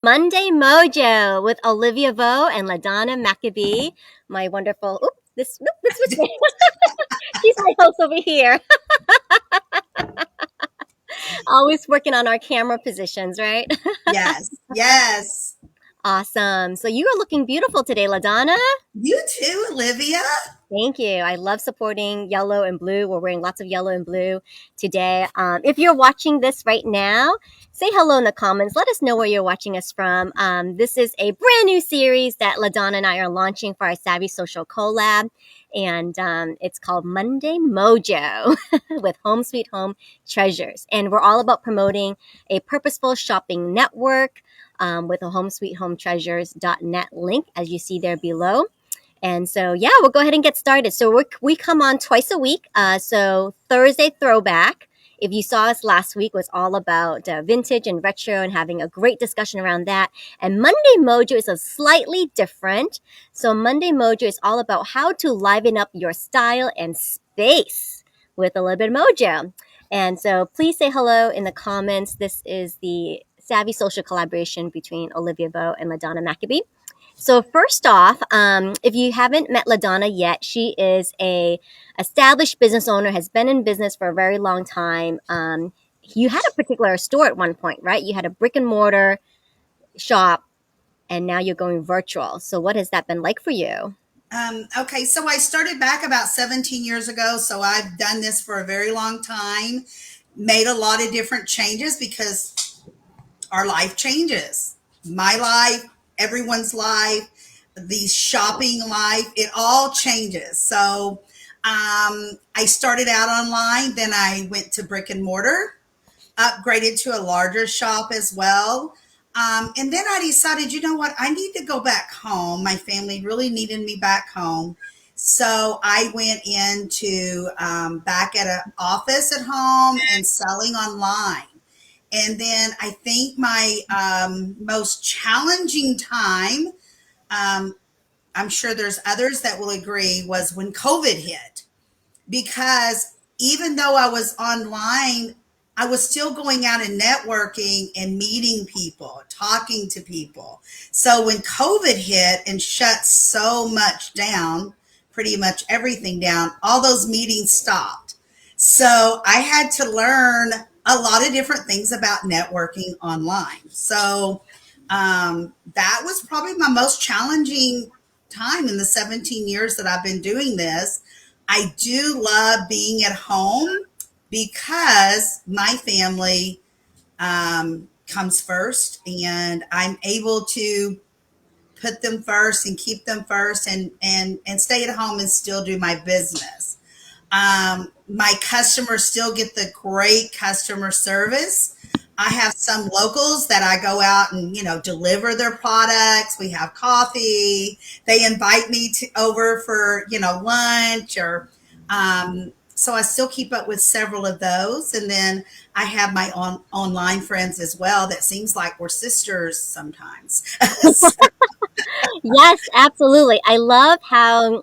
Monday Mojo with Olivia Vo and LaDonna Maccabee, my wonderful. This was me. She's my host over here. Always working on our camera positions, right? Yes, yes. Awesome. So you are looking beautiful today, LaDonna. You too, Olivia. Thank you. I love supporting yellow and blue. We're wearing lots of yellow and blue today. If you're watching this right now, say hello in the comments. Let us know where you're watching us from. This is a brand new series that LaDonna and I are launching for our Savvy Social Collab. And it's called Monday Mojo with Home Sweet Home Treasures. And we're all about promoting a purposeful shopping network with a homesweethome treasures.net link, as you see there below. And so, yeah, we'll go ahead and get started. So we come on twice a week. So Thursday Throwback, if you saw us last week, was all about vintage and retro and having a great discussion around that. And Monday Mojo is a slightly different. So Monday Mojo is all about how to liven up your style and space with a little bit of mojo. And so please say hello in the comments. This is the Savvy Social collaboration between Olivia Vo and LaDonna Maccabee. So first off, if you haven't met LaDonna yet, she is a established business owner, has been in business for a very long time. You had a particular store at one point, right? You had a brick and mortar shop, and now you're going virtual. So what has that been like for you? Okay, so I started back about 17 years ago. So I've done this for a very long time, made a lot of different changes because our life changes. My life, everyone's life, the shopping life, it all changes. So I started out online, then I went to brick and mortar, upgraded to a larger shop as well. And then I decided, you know what, I need to go back home. My family really needed me back home. So I went into back at an office at home and selling online. And then I think my most challenging time, um, I'm sure there's others that will agree, was when COVID hit. Because even though I was online, I was still going out and networking and meeting people, talking to people. So when COVID hit and shut so much down, pretty much everything down, all those meetings stopped. So I had to learn a lot of different things about networking online. So that was probably my most challenging time in the 17 years that I've been doing this. I do love being at home because my family comes first, and I'm able to put them first and keep them first, and stay at home and still do my business. My customers still get the great customer service. I have some locals that I go out and deliver their products. We have coffee. They invite me over for lunch, or so I still keep up with several of those. And then I have my online friends as well. That seems like we're sisters sometimes. Yes, absolutely. I love how,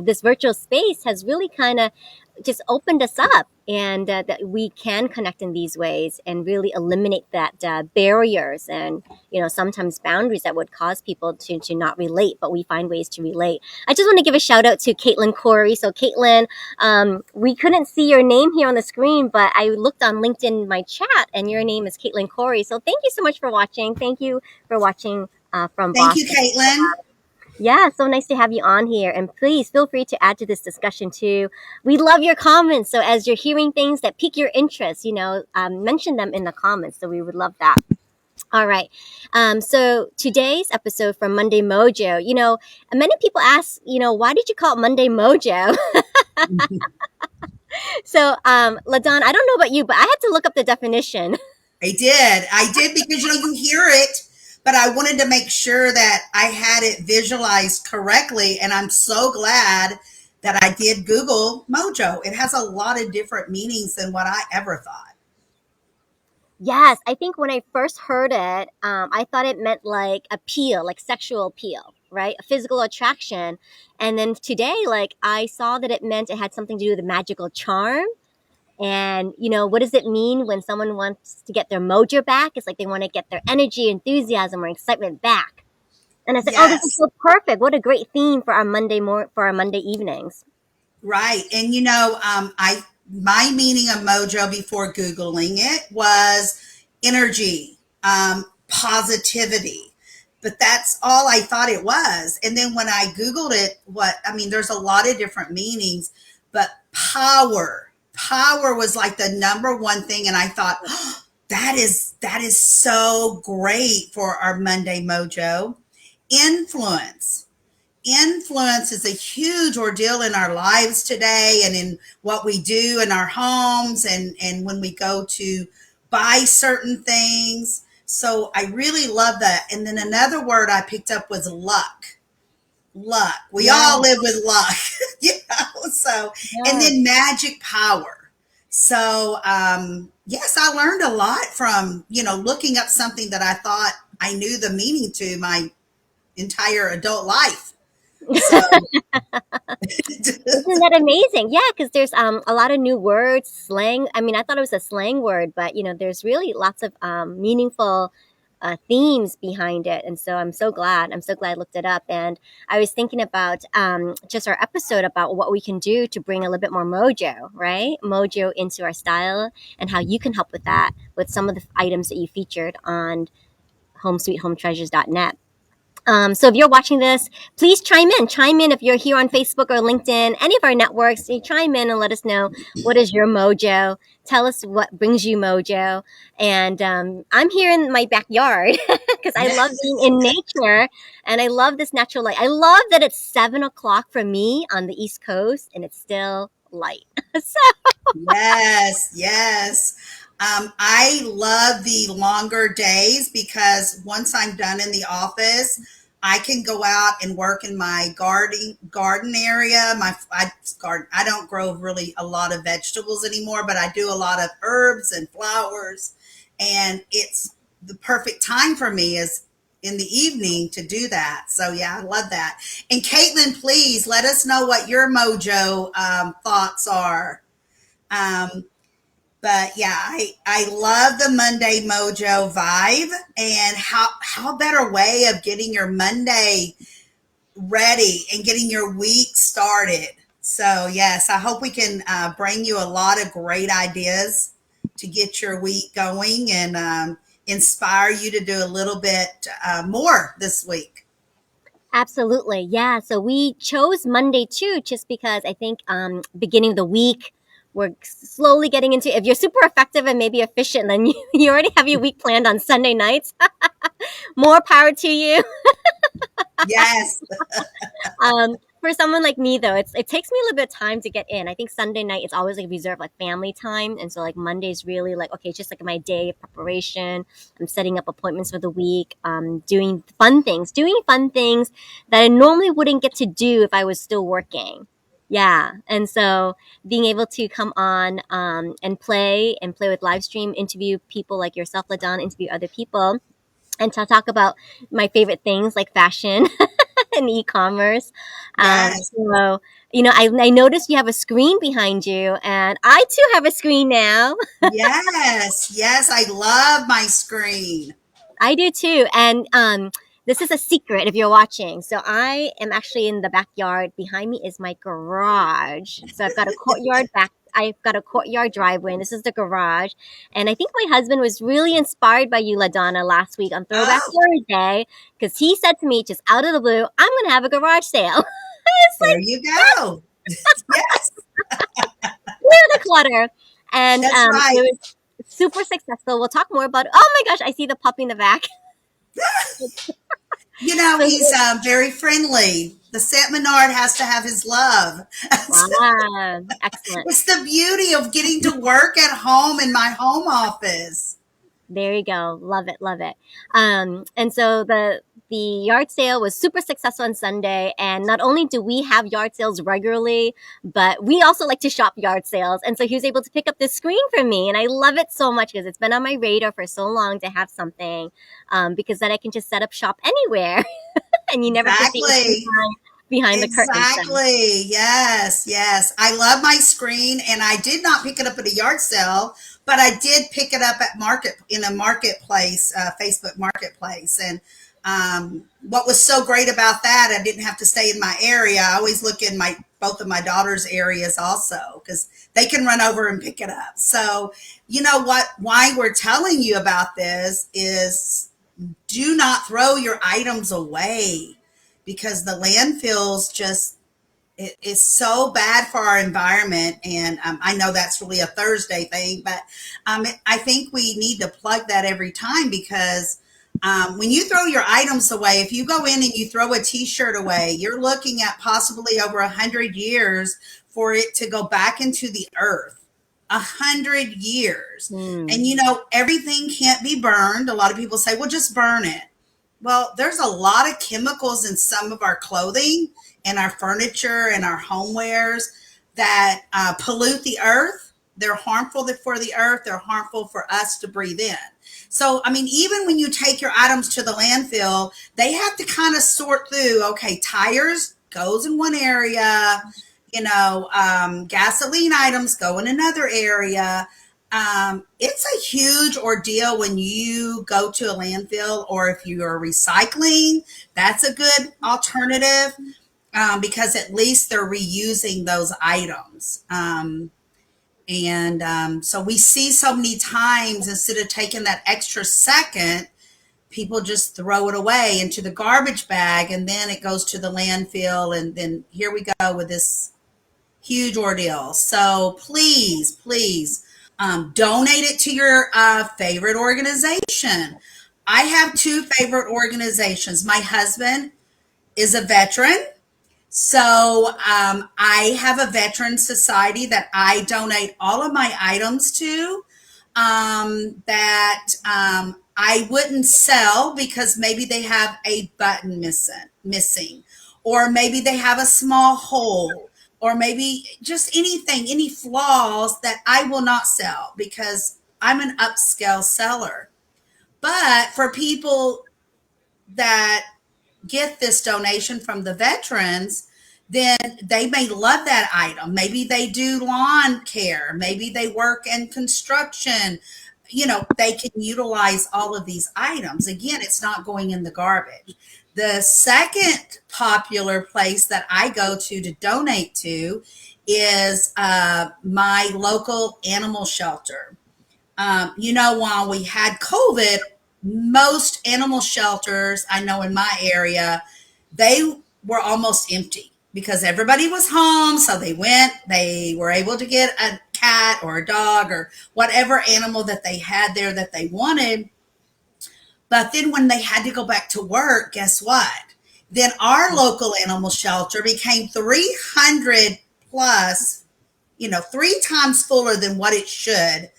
this virtual space has really kind of just opened us up, and that we can connect in these ways and really eliminate that barriers and, sometimes boundaries that would cause people to not relate, but we find ways to relate. I just want to give a shout out to Caitlin Corey. So Caitlin, we couldn't see your name here on the screen, but I looked on LinkedIn in my chat and your name is Caitlin Corey. So thank you so much for watching. Thank you for watching from Thank you, Boston. Caitlin. Yeah, so nice to have you on here. And please feel free to add to this discussion too. We love your comments. So as you're hearing things that pique your interest, mention them in the comments. So we would love that. All right. So today's episode from Monday Mojo, many people ask, why did you call it Monday Mojo? So, LaDon, I don't know about you, but I had to look up the definition. I did. I did because you hear it, but I wanted to make sure that I had it visualized correctly. And I'm so glad that I did Google Mojo. It has a lot of different meanings than what I ever thought. Yes, I think when I first heard it, I thought it meant like appeal, like sexual appeal, right? A physical attraction. And then today, like I saw that it meant it had something to do with a magical charm. And, what does it mean when someone wants to get their mojo back? It's like they want to get their energy, enthusiasm, or excitement back. And I was like, oh, this is Yes. so perfect. What a great theme for our for our Monday evenings. Right. And I my meaning of mojo before Googling it was energy, positivity. But that's all I thought it was. And then when I Googled it, there's a lot of different meanings, but power was like the number one thing. And I thought, oh, that is so great for our Monday mojo. Influence is a huge ordeal in our lives today and in what we do in our homes and when we go to buy certain things. So I really love that. And then another word I picked up was luck. We Yeah, all live with luck. So and yeah. then magic power. So yes, I learned a lot from looking up something that I thought I knew the meaning to my entire adult life. So Isn't that amazing? Yeah, because there's a lot of new words, slang. I mean, I thought it was a slang word, but there's really lots of meaningful themes behind it, and so I'm so glad. I'm so glad I looked it up, and I was thinking about just our episode about what we can do to bring a little bit more mojo, right? Mojo into our style, and how you can help with that with some of the items that you featured on homesweethometreasures.net. So if you're watching this, please chime in. Chime in if you're here on Facebook or LinkedIn, any of our networks. You chime in and let us know what is your mojo. Tell us what brings you mojo. And I'm here in my backyard because I love yes, being in nature and I love this natural light. I love that it's 7 o'clock for me on the East Coast and it's still light. So yes, yes. I love the longer days because once I'm done in the office, I can go out and work in my garden area. Garden. I don't grow really a lot of vegetables anymore, but I do a lot of herbs and flowers, and it's the perfect time for me is in the evening to do that. So yeah, I love that. And Caitlin, please let us know what your mojo thoughts are. Um, but yeah, I love the Monday Mojo vibe, and how better way of getting your Monday ready and getting your week started. So yes, I hope we can bring you a lot of great ideas to get your week going and inspire you to do a little bit more this week. absolutely. Yeah. So we chose Monday too, just because I think beginning of the week, we're slowly getting into, if you're super effective and maybe efficient, then you already have your week planned on Sunday nights. More power to you. Yes, For someone like me though, it takes me a little bit of time to get in. I think Sunday night it's always like reserved like family time, and so like Monday's really like okay, it's just like my day of preparation. I'm setting up appointments for the week, doing fun things that I normally wouldn't get to do if I was still working. Yeah, and so being able to come on and play with live stream, interview people like yourself, Ladon, interview other people, and to talk about my favorite things like fashion and e-commerce. yes, So, I noticed you have a screen behind you, and I too have a screen now. yes, yes. I love my screen. I do too. And this is a secret if you're watching. So I am actually in the backyard. Behind me is my garage. So I've got a courtyard back. I've got a courtyard driveway, and this is the garage. And I think my husband was really inspired by you, LaDonna, last week on Throwback Oh, Thursday, because he said to me, just out of the blue, I'm going to have a garage sale. It's there like, you go. Yes, clear the clutter. And that's it right. was super successful. We'll talk more about it. Oh my gosh, I see the puppy in the back. He's So, very friendly. The Saint Menard has to have his love. wow, excellent. It's the beauty of getting to work at home in my home office. There you go. Love it, love it. And so the yard sale was super successful on Sunday. And not only do we have yard sales regularly, but we also like to shop yard sales. And so he was able to pick up this screen for me, and I love it so much because it's been on my radar for so long to have something, because then I can just set up shop anywhere, and you never have to think Exactly. behind the curtains then. Exactly. Yes, yes. I love my screen, and I did not pick it up at a yard sale, but I did pick it up at a marketplace, Facebook marketplace. And what was so great about that, I didn't have to stay in my area. I always look in my both of my daughter's areas also because they can run over and pick it up. So, you know what? Why we're telling you about this is do not throw your items away because the landfills just it is so bad for our environment. And I know that's really a Thursday thing, but I think we need to plug that every time because when you throw your items away, if you go in and you throw a t-shirt away, you're looking at possibly over 100 years for it to go back into the earth. 100 years. And Hmm. you know, everything can't be burned. A lot of people say, well, just burn it. Well, there's a lot of chemicals in some of our clothing and our furniture and our homewares that pollute the earth. They're harmful for the earth. They're harmful for us to breathe in. So, I mean, even when you take your items to the landfill, they have to kind of sort through, okay, tires goes in one area, gasoline items go in another area. It's a huge ordeal when you go to a landfill, or if you are recycling, that's a good alternative because at least they're reusing those items. And so we see so many times instead of taking that extra second, people just throw it away into the garbage bag and then it goes to the landfill. And then here we go with this huge ordeal. So please, please donate it to your favorite organization. I have two favorite organizations. My husband is a veteran. So I have a veteran society that I donate all of my items to that I wouldn't sell because maybe they have a button missing, or maybe they have a small hole, or maybe just anything, any flaws that I will not sell because I'm an upscale seller. But for people that get this donation from the veterans, then they may love that item. Maybe they do lawn care, maybe they work in construction. You know, they can utilize all of these items. Again, it's not going in the garbage. The second popular place that I go to donate to is my local animal shelter. While we had COVID, most animal shelters I know in my area, they were almost empty because everybody was home. So they were able to get a cat or a dog or whatever animal that they had there that they wanted. But then when they had to go back to work, guess what? Then our local animal shelter became 300 plus, three times fuller than what it should.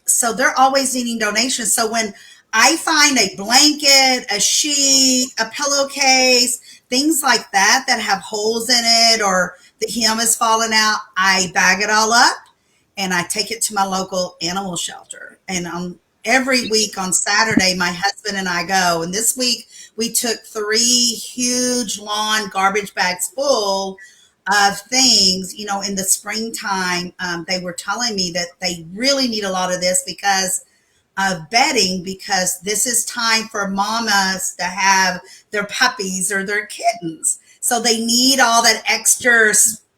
So they're always needing donations. So when I find a blanket, a sheet, a pillowcase, things like that that have holes in it or the hem is falling out, I bag it all up and I take it to my local animal shelter. And every week on Saturday, my husband and I go. And this week we took 3 huge lawn garbage bags full of things. In the springtime, they were telling me that they really need a lot of this because of bedding, because this is time for mamas to have their puppies or their kittens. So they need all that extra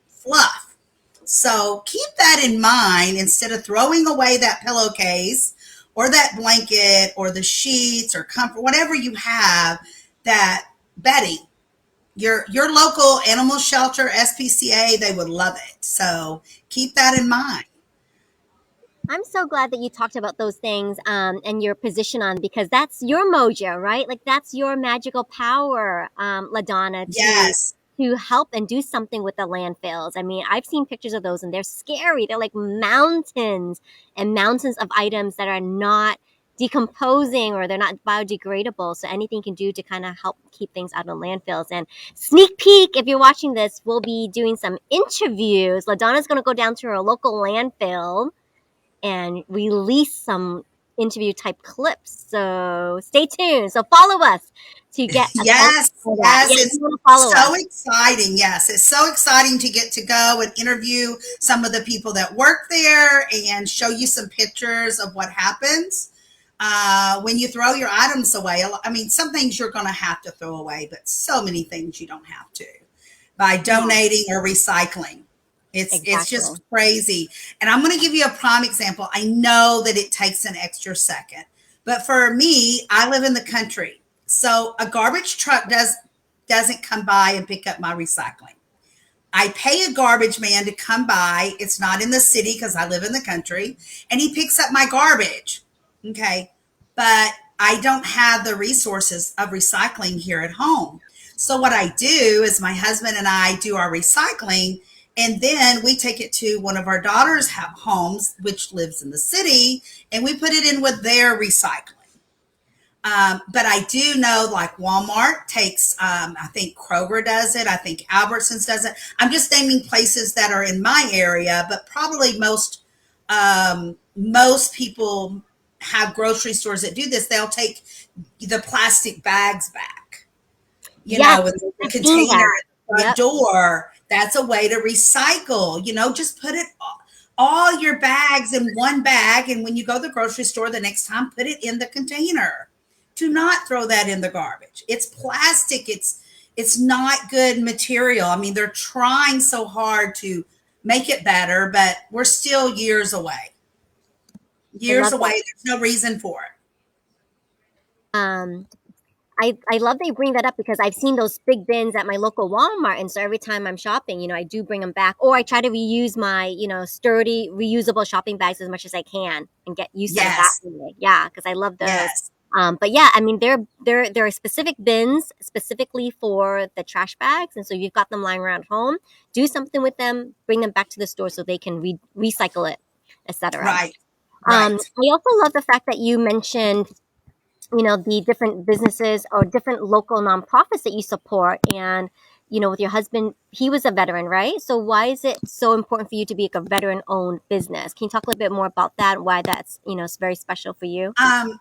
fluff. So keep that in mind instead of throwing away that pillowcase or that blanket or the sheets or comfort, whatever you have, that bedding. Your local animal shelter, SPCA, they would love it. So keep that in mind. I'm so glad that you talked about those things and your position on because that's your mojo, right? Like that's your magical power, LaDonna, Yes. to help and do something with the landfills. I mean, I've seen pictures of those and they're scary. They're like mountains and mountains of items that are not decomposing or they're not biodegradable. So anything you can do to kind of help keep things out of landfills. And sneak peek, if you're watching this, we'll be doing some interviews. LaDonna's going to go down to her local landfill and release some interview type clips. So stay tuned. So follow us to get a chance Yes, for that. yes, Yeah, you it's want to follow us. so exciting. Yes, it's so exciting to get to go and interview some of the people that work there and show you some pictures of what happens when you throw your items away. I mean, some things you're going to have to throw away, but so many things you don't have to by Yeah, donating or recycling. It's exactly. just crazy. And I'm going to give you a prime example. I know that it takes an extra second, but for me, I live in the country. So a garbage truck doesn't come by and pick up my recycling. I pay a garbage man to come by. It's not in the city because I live in the country, and he picks up my garbage. Okay. But I don't have the resources of recycling here at home. So what I do is my husband and I do our recycling, and then we take it to one of our daughter's homes, which lives in the city, and we put it in with their recycling. But I do know like Walmart takes, I think Kroger does it. I think Albertsons does it. I'm just naming places that are in my area, but probably most people have grocery stores that do this. They'll take the plastic bags back, Yes, with the I've seen container that. at the front Yep. door. That's a way to recycle, just put it all your bags in one bag. And when you go to the grocery store the next time, put it in the container. Do not throw that in the garbage. It's plastic. It's not good material. I mean, they're trying so hard to make it better, but we're still years away. I Years love away. that. There's no reason for it. Um, I love that you bring that up because I've seen those big bins at my local Walmart, and so every time I'm shopping, I do bring them back, or I try to reuse my, sturdy, reusable shopping bags as much as I can and get use them that Yes. way. Yeah, because I love those. Yes. But yeah, I mean, there are specific bins specifically for the trash bags, and so you've got them lying around home. Do something with them, bring them back to the store so they can recycle it, etc. Right. Right. I also love the fact that you mentioned the different businesses or different local nonprofits that you support, and with your husband, he was a veteran, right? So why is it so important for you to be like a veteran owned business? Can you talk a little bit more about that, why that's it's very special for you? Um,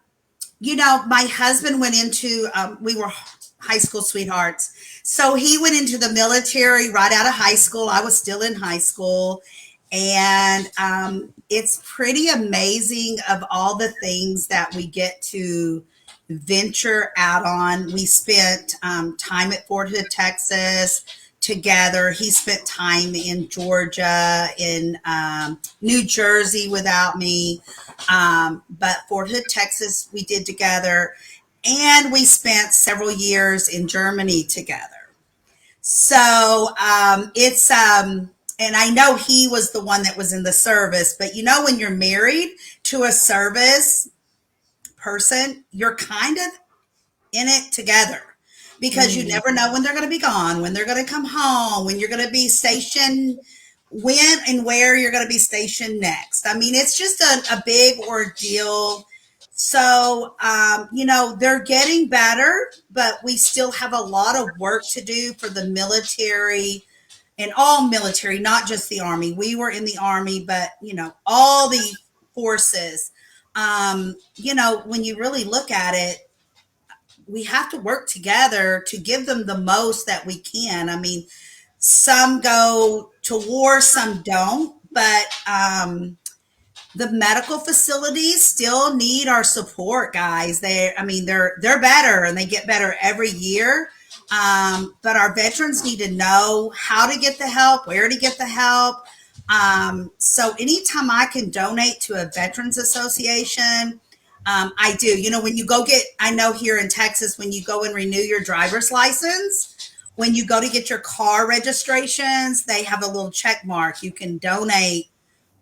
my husband went into, we were high school sweethearts. So he went into the military right out of high school. I was still in high school. And it's pretty amazing of all the things that we get to venture out on. We spent time at Fort Hood, Texas together. He spent time in Georgia, in New Jersey without me. But Fort Hood, Texas, we did together. And we spent several years in Germany together. So and I know he was the one that was in the service, but when you're married to a service person, you're kind of in it together because you Mm. never know when they're going to be gone, when they're going to come home, when you're going to be stationed, when and where you're going to be stationed next. I mean, it's just a big ordeal. So, they're getting better, but we still have a lot of work to do for the military and all military, not just the Army. We were in the Army, but, all the forces. When you really look at it, we have to work together to give them the most that we can. I mean, some go to war, some don't, but the medical facilities still need our support, guys. They're better and they get better every year. But our veterans need to know how to get the help, where to get the help. So anytime I can donate to a veterans association, I do. When you go I know here in Texas, when you go and renew your driver's license, when you go to get your car registrations, they have a little check mark. You can donate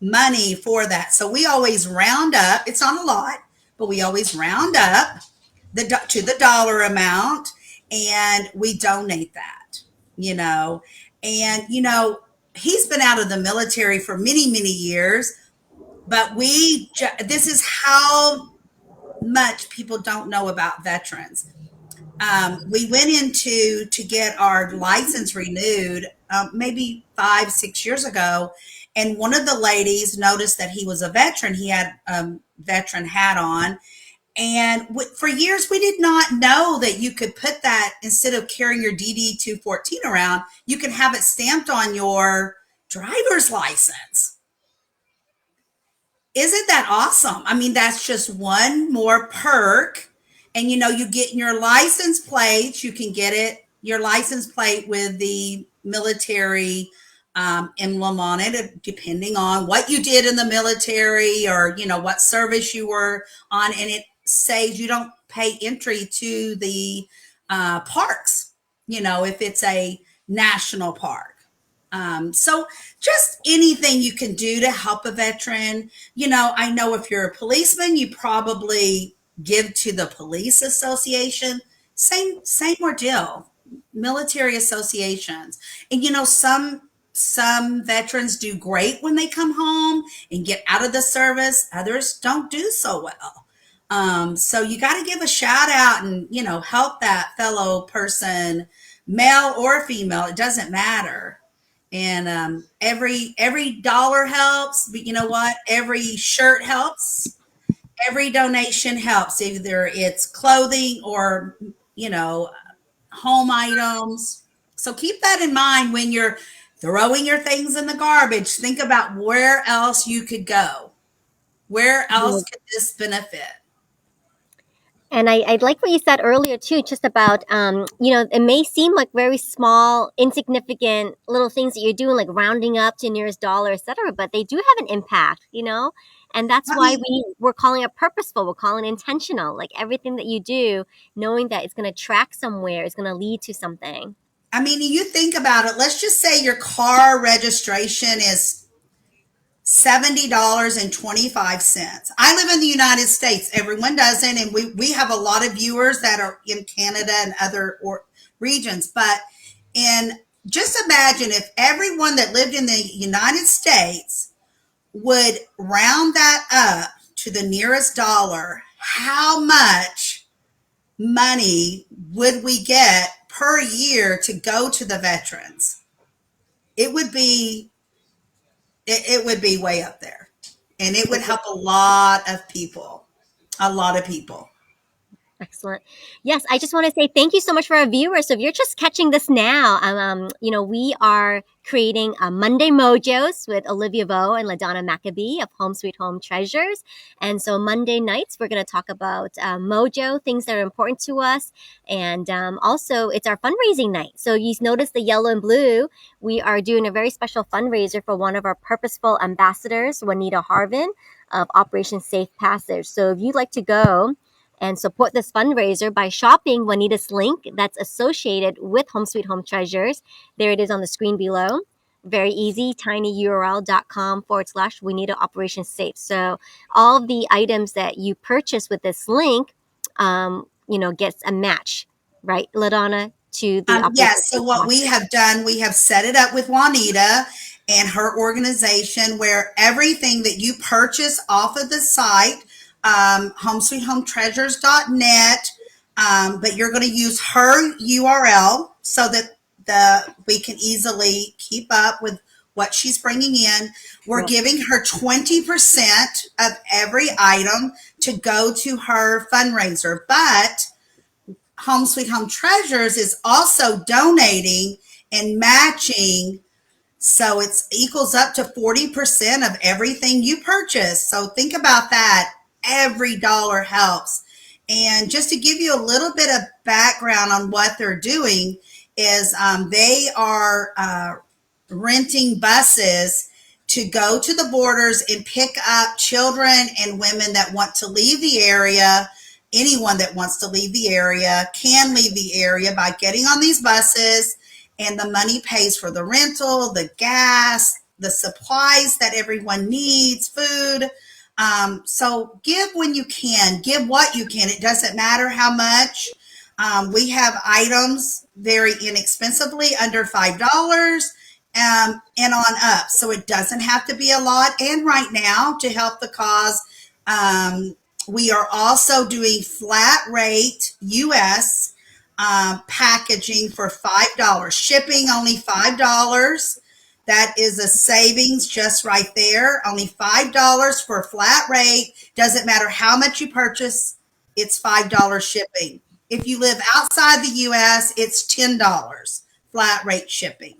money for that. So we always round up. It's not a lot, but we always round up to the dollar amount and we donate that, you know. And he's been out of the military for many, many years, but this is how much people don't know about veterans. We went to get our license renewed maybe 5, 6 years ago, And one of the ladies noticed that he was a veteran. He had a veteran hat on. And for years, we did not know that you could put that instead of carrying your DD 214 around, you can have it stamped on your driver's license. Isn't that awesome? I mean, that's just one more perk. And you get your license plate, you can get it, your license plate with the military emblem on it, depending on what you did in the military or, what service you were on. And it says you don't pay entry to the parks, if it's a national park. So just anything you can do to help a veteran. I know if you're a policeman, you probably give to the police association. Same ordeal. Military associations. And some veterans do great when they come home and get out of the service. Others don't do so well. So you got to give a shout out and help that fellow person, male or female. It doesn't matter. And every dollar helps, but you know what? Every shirt helps. Every donation helps, either it's clothing or home items. So keep that in mind when you're throwing your things in the garbage. Think about where else you could go. Where else could this benefit? And I like what you said earlier too, just about it may seem like very small, insignificant little things that you're doing, like rounding up to nearest dollar, etc. But they do have an impact, and that's I why mean, we're calling it purposeful. We're calling it intentional. Like everything that you do, knowing that it's going to track somewhere, it's going to lead to something. you think about it. Let's just say your car registration is $70.25. I live in the United States. Everyone doesn't, and we have a lot of viewers that are in Canada and other regions. But in just imagine if everyone that lived in the United States would round that up to the nearest dollar, how much money would we get per year to go to the veterans? It would be it would be way up there, and it would help a lot of people, a lot of people. Excellent. Yes, I just want to say thank you so much for our viewers. So if you're just catching this now, we are creating Monday Mojos with Olivia Vo and LaDonna Maccabee of Home Sweet Home Treasures. And so Monday nights, we're going to talk about Mojo, things that are important to us. And also, it's our fundraising night. So you notice the yellow and blue. We are doing a very special fundraiser for one of our purposeful ambassadors, Juanita Harvin of Operation Safe Passage. So if you'd like to go and support this fundraiser by shopping Juanita's link that's associated with Home Sweet Home Treasures. There it is on the screen below. Very easy, tinyurl.com/Juanita Operation Safe. So all of the items that you purchase with this link, gets a match, right, LaDonna, to the Operation Yes. So Safe what we Passage. have done, we have set it up with Juanita and her organization, where everything that you purchase off of the site, homesweethome treasures.net, but you're going to use her URL so that we can easily keep up with what she's bringing in. We're Right. giving her 20% of every item to go to her fundraiser, but Home Sweet Home Treasures is also donating and matching. So it equals up to 40% of everything you purchase. So think about that. Every dollar helps. And just to give you a little bit of background on what they're doing is they are renting buses to go to the borders and pick up children and women that want to leave the area. Anyone that wants to leave the area can leave the area by getting on these buses, and the money pays for the rental, the gas, the supplies that everyone needs, food. So give when you can, give what you can. It doesn't matter how much. We have items very inexpensively under $5, and on up. So it doesn't have to be a lot. And right now, to help the cause, we are also doing flat rate US packaging for $5. Shipping only $5. That is a savings just right there. Only $5 for a flat rate. Doesn't matter how much you purchase, it's $5 shipping. If you live outside the US, it's $10 flat rate shipping.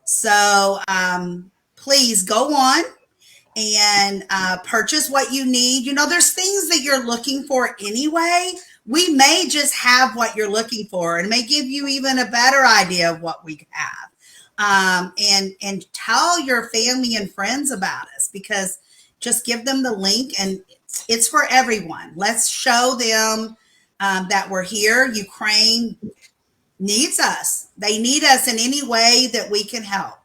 So please go on and purchase what you need. There's things that you're looking for anyway. We may just have what you're looking for and may give you even a better idea of what we have. And tell your family and friends about us, because just give them the link, and it's for everyone. Let's show them that we're here. Ukraine needs us. They need us in any way that we can help.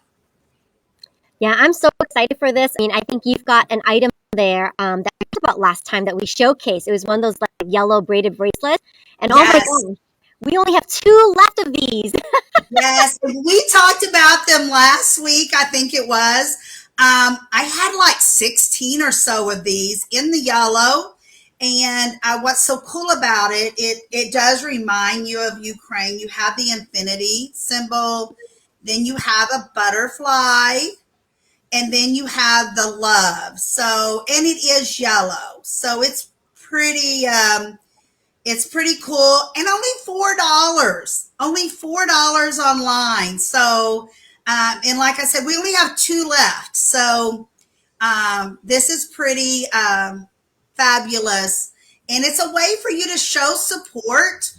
Yeah, I'm so excited for this. I mean, I think you've got an item there that we talked about last time that we showcased. It was one of those like yellow braided bracelets. And oh my Yes. gosh, we only have 2 left of these. Yes, we talked about them last week, I think it was. I had like 16 or so of these in the yellow. And what's so cool about it, it does remind you of Ukraine. You have the infinity symbol, then you have a butterfly, and then you have the love. So, and it is yellow. So it's pretty cool, and only $4. Only $4 online. So, and like I said, we only have 2 left. So, this is pretty fabulous, and it's a way for you to show support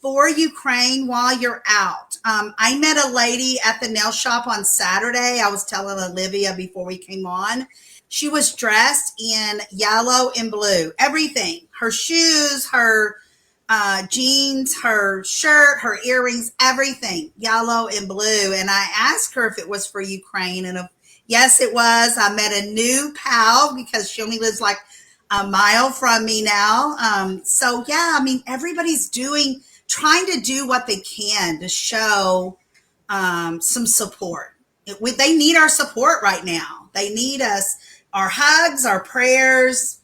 for Ukraine while you're out. I met a lady at the nail shop on Saturday. I was telling Olivia before we came on. She was dressed in yellow and blue, everything. Her shoes, her jeans, her shirt, her earrings, everything yellow and blue. And I asked her if it was for Ukraine, and yes, it was. I met a new pal because she only lives like a mile from me now. So yeah, I mean, everybody's trying to do what they can to show some support. They need our support right now. They need us, our hugs, our prayers.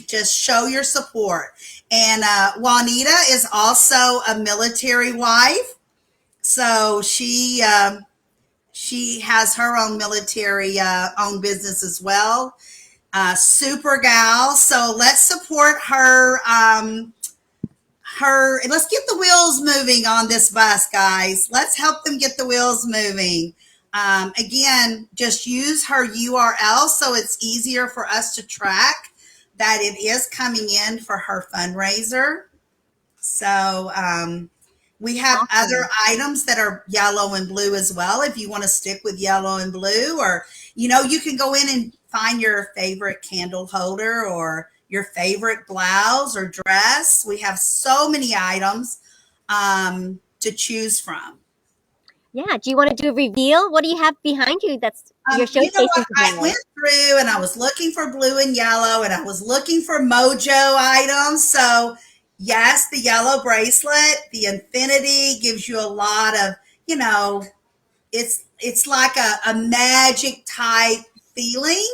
Just show your support. And Juanita is also a military wife, so she has her own military owned business as well. Super gal. So let's support her. Let's get the wheels moving on this bus, guys. Let's help them get the wheels moving. Again, just use her URL so it's easier for us to track that it is coming in for her fundraiser. So we have other items that are yellow and blue as well. If you want to stick with yellow and blue, or, you can go in and find your favorite candle holder or your favorite blouse or dress. We have so many items to choose from. Yeah, do you want to do a reveal? What do you have behind you that's you're You know showcasing what? I today? went through and I was looking for blue and yellow, and I was looking for Mojo items. So, yes, the yellow bracelet, the infinity gives you a lot of, it's like a magic type feeling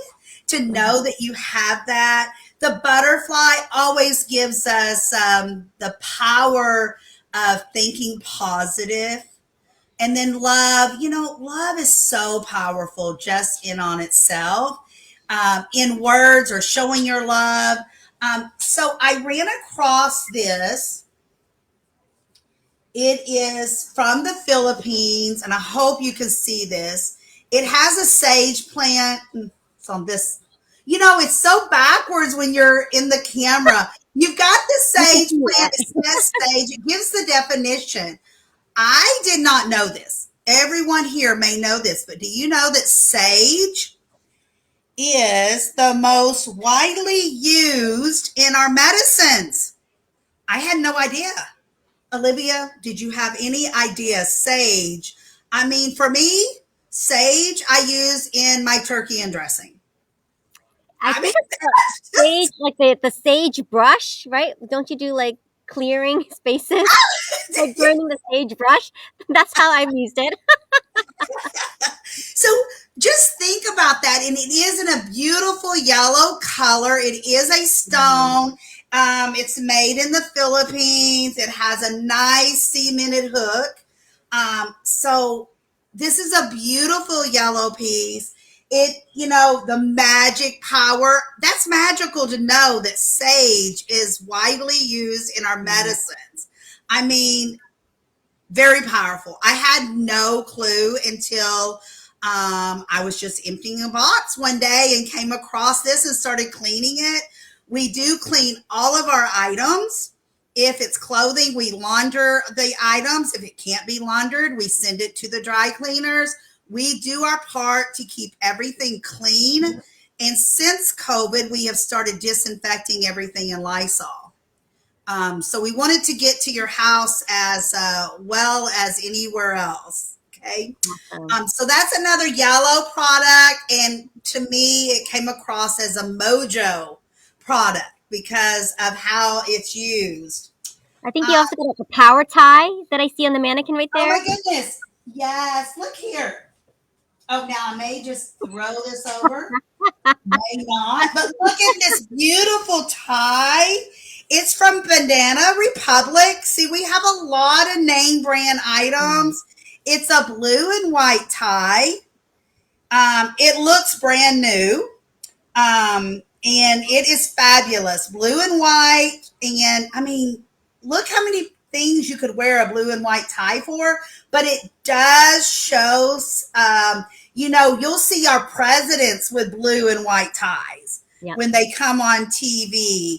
to know that you have that. The butterfly always gives us the power of thinking positive. And then love, love is so powerful just in on itself, in words or showing your love. So I ran across this. It is from the Philippines, and I hope you can see this. It has a sage plant. It's on this. It's so backwards when you're in the camera. You've got the I can sage see plant. that. It says sage. It gives the definition. I did not know this. Everyone here may know this, but do you know that sage is the most widely used in our medicines? I had no idea. Olivia, did you have any idea? Sage. I mean, for me, sage I use in my turkey and dressing. I I mean, think it's the sage, like the sage brush, right? Don't you do like clearing spaces, like burning the sage brush? That's how I've used it. so just think about that. And it is in a beautiful yellow color. It is a stone. It's made in the Philippines. It has a nice cemented hook. So This is a beautiful yellow piece. It, the magic power, that's magical to know that sage is widely used in our Mm, medicines. I mean, very powerful. I had no clue until I was just emptying a box one day and came across this and started cleaning it. We do clean all of our items. If it's clothing, we launder the items. If it can't be laundered, we send it to the dry cleaners. We do our part to keep everything clean. And since COVID, we have started disinfecting everything in Lysol. So we wanted to get to your house as well as anywhere else. Okay. awesome. So that's another yellow product. And to me, it came across as a Mojo product because of how it's used. I think Uh, you also got a power tie that I see on the mannequin right oh there. my goodness. Yes. Look here. Oh, now I may just throw this over. May not, but look at this beautiful tie. It's from Banana Republic. See, we have a lot of name brand Mm, items. It's a blue and white tie. It looks brand new. And it is fabulous. Blue and white. And I mean, look how many things you could wear a blue and white tie for. But it does show, you'll see our presidents with blue and white ties yep. when they come on TV.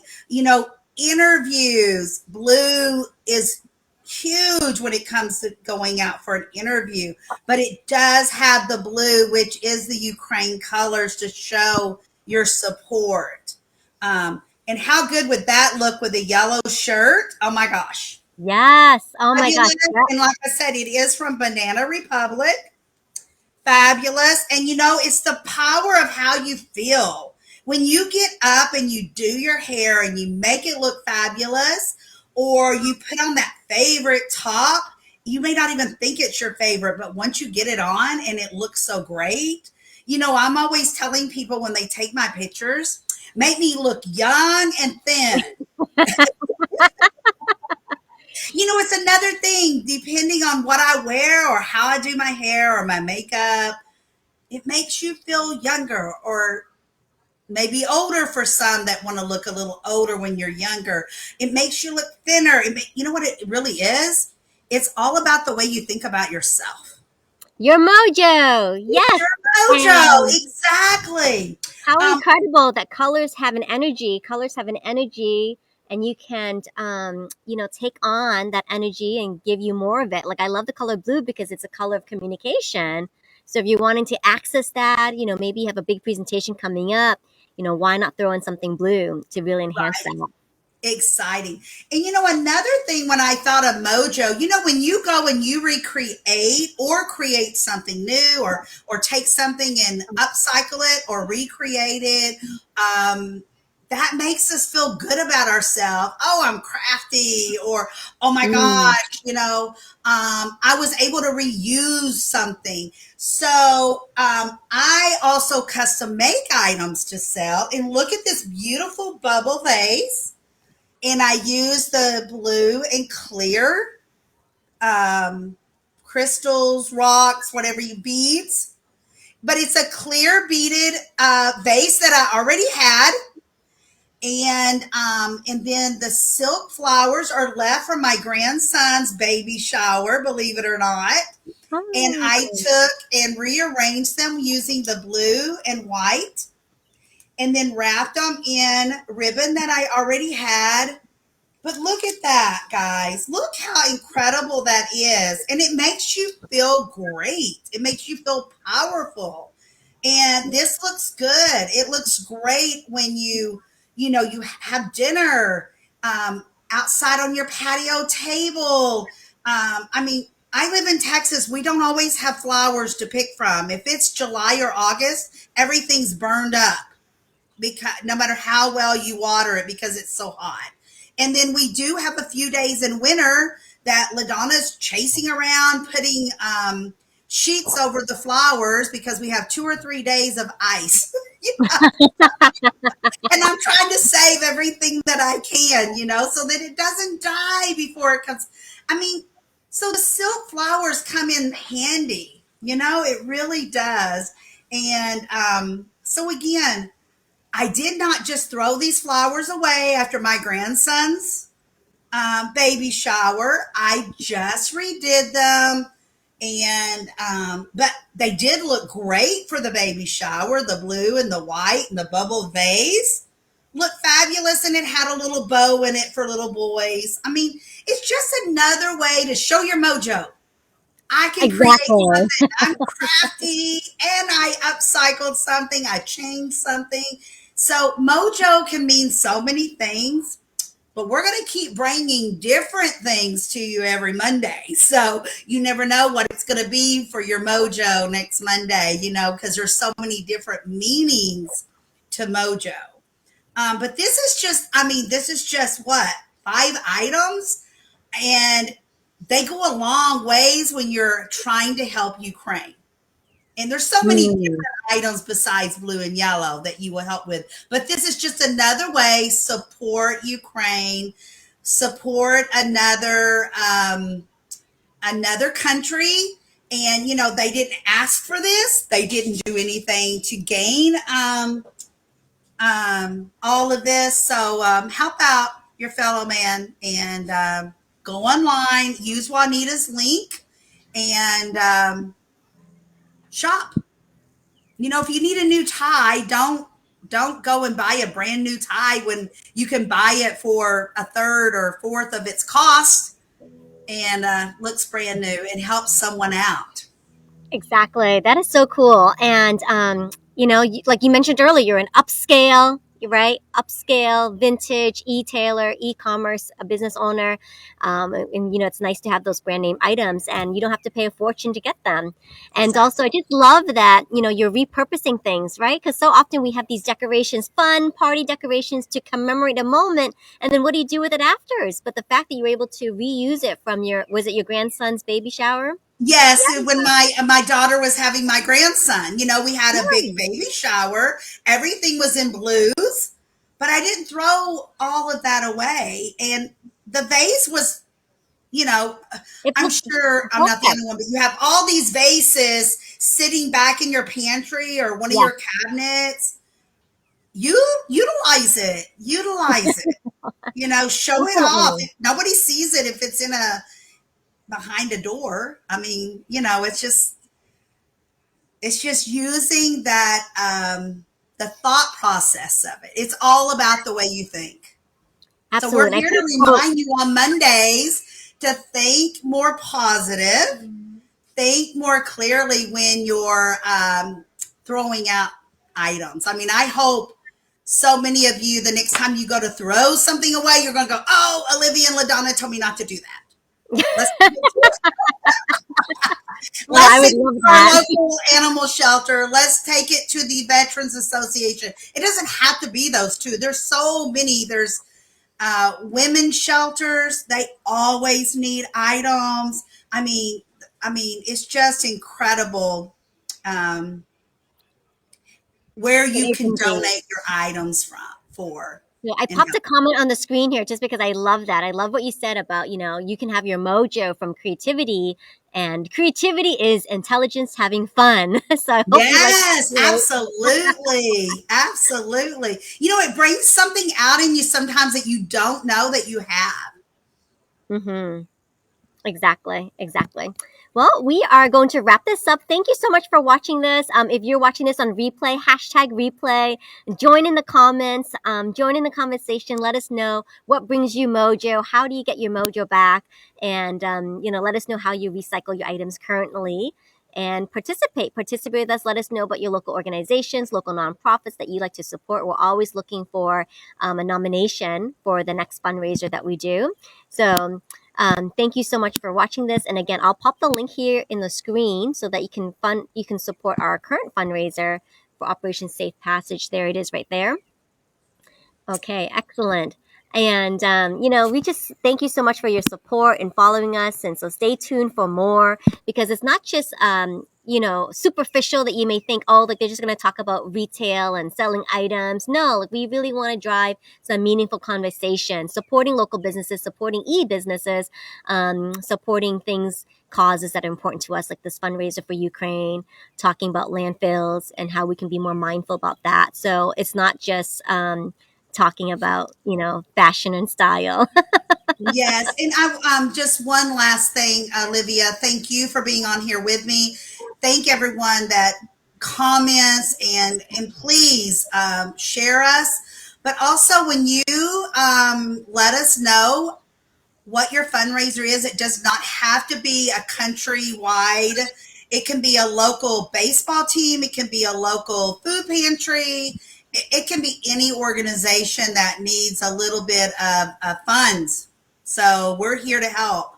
Interviews, blue is huge when it comes to going out for an interview, but it does have the blue, which is the Ukraine colors to show your support. And how good would that look with a yellow shirt? Oh my gosh. Yes. Oh my gosh. Fabulous. Yep. And like I said, it is from Banana Republic. Fabulous. And it's the power of how you feel. When you get up and you do your hair and you make it look fabulous, or you put on that favorite top, you may not even think it's your favorite, but once you get it on and it looks so great, I'm always telling people when they take my pictures, make me look young and thin. It's another thing, depending on what I wear or how I do my hair or my makeup, it makes you feel younger or maybe older for some that want to look a little older when you're younger. It makes you look thinner. You know what it really is? It's all about the way you think about yourself. Your mojo. It's Yes. your mojo. And Exactly. how Um, incredible that colors have an energy. Colors have an energy, and you can, take on that energy and give you more of it. Like I love the color blue because it's a color of communication. So if you're wanting to access that, maybe you have a big presentation coming up. Why not throw in something blue to really enhance right. that? Exciting. And another thing when I thought of Mojo, when you go and you recreate or create something new or take something and upcycle it or recreate it, that makes us feel good about ourselves. Oh, I'm crafty, or oh my Mm. gosh, I was able to reuse something. So I also custom make items to sell. And look at this beautiful bubble vase, and I use the blue and clear um, crystals, rocks, whatever you beads. But it's a clear beaded vase that I already had, and then the silk flowers are left from my grandson's baby shower, believe it or not. And Oh. I took and rearranged them using the blue and white, and then wrapped them in ribbon that I already had. But look at that, guys. Look how incredible that is. And it makes you feel great. It makes you feel powerful. And this looks good. It looks great when you have dinner outside on your patio table. I mean, I live in Texas. We don't always have flowers to pick from. If it's July or August, everything's burned up because no matter how well you water it because it's so hot. And then we do have a few days in winter that LaDonna's chasing around putting sheets over the flowers because we have 2 or 3 days of ice. And I'm trying to save everything that I can, so that it doesn't die before it comes. I mean, so the silk flowers come in handy. It really does. And so, again, I did not just throw these flowers away after my grandson's baby shower. I just redid them. And, but they did look great for the baby shower, the blue and the white and the bubble vase looked fabulous, and it had a little bow in it for little boys. I mean, it's just another way to show your mojo. I can create Exactly. something. I'm crafty, and I upcycled something. I changed something. So mojo can mean so many things, but we're going to keep bringing different things to you every Monday. So you never know what it's going to be for your mojo next Monday, because there's so many different meanings to mojo. But this is just what, 5 items? And they go a long ways when you're trying to help Ukraine. And there's so many Mm. different items besides blue and yellow that you will help with. But this is just another way, support Ukraine, support another country. And they didn't ask for this. They didn't do anything to gain all of this. So help out your fellow man and go online, use Juanita's link, and shop. If you need a new tie, don't go and buy a brand new tie when you can buy it for a third or fourth of its cost, and looks brand new and helps someone out. Exactly. That is so cool. And, like you mentioned earlier, you're an upscale, right? Upscale, vintage, e-tailer, e-commerce, a business owner. And, it's nice to have those brand name items and you don't have to pay a fortune to get them. And Exactly. also, I just love that, you're repurposing things, right? Because so often we have these decorations, fun party decorations to commemorate a moment. And then what do you do with it afters? But the fact that you were able to reuse it from was it your grandson's baby shower? Yes, when my daughter was having my grandson, we had a big Yeah. baby shower. Everything was in blues, but I didn't throw all of that away. And the vase was, you know, It I'm looks sure I'm not the perfect. only one, but you have all these vases sitting back in your pantry or one of Yeah, your cabinets. You utilize it, show it off. definitely. Nobody sees it if it's in a behind a door. I mean, it's just using that the thought process of it. It's all about the way you think. So we're Absolutely. I here to think so. remind you on Mondays to think more positive, think more clearly when you're throwing out items. I mean, I hope so many of you, the next time you go to throw something away, you're going to go, "Oh, Olivia and LaDonna told me not to do that. Let's Well, I Let's would take it love to our that. local animal shelter. Let's take it to the Veterans Association. It doesn't have to be those two. There's so many. There's women's shelters. They always need items. It's just incredible um, where It you is can indeed. donate your items from for Yeah, I and popped a comment on the screen here just because I love that. I love what you said about, you can have your mojo from creativity, and creativity is intelligence having fun. So I hope you like, Yes, you know, absolutely. Absolutely. It brings something out in you sometimes that you don't know that you have. hmm Exactly, exactly. Well, we are going to wrap this up. Thank you so much for watching this. If you're watching this on replay, hashtag replay, join in the comments, join in the conversation. Let us know what brings you mojo. How do you get your mojo back? And, let us know how you recycle your items currently. And participate with us. Let us know about your local organizations, local nonprofits that you like to support. We're always looking for a nomination for the next fundraiser that we do. So thank you so much for watching this. And again, I'll pop the link here in the screen so that you can support our current fundraiser for Operation Safe Passage. There it is right there. Okay, excellent. And, we just thank you so much for your support and following us. And so stay tuned for more because it's not just, superficial that you may think, oh, like they're just going to talk about retail and selling items. No, like we really want to drive some meaningful conversation, supporting local businesses, supporting e-businesses, supporting causes that are important to us, like this fundraiser for Ukraine, talking about landfills and how we can be more mindful about that. So it's not just talking about, fashion and style. Yes, and I just one last thing, Olivia. Thank you for being on here with me. Thank everyone that comments and please share us. But also, when you let us know what your fundraiser is, it does not have to be a countrywide. It can be a local baseball team. It can be a local food pantry. It can be any organization that needs a little bit of funds. So we're here to help.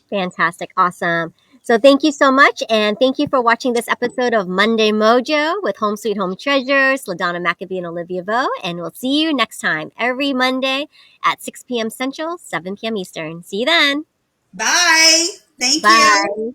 Fantastic. Awesome. So thank you so much. And thank you for watching this episode of Monday Mojo with Home Sweet Home Treasures, LaDonna McAbee and Olivia Vo. And we'll see you next time, every Monday at 6 p.m. Central, 7 p.m. Eastern. See you then. Bye. Thank you. Bye.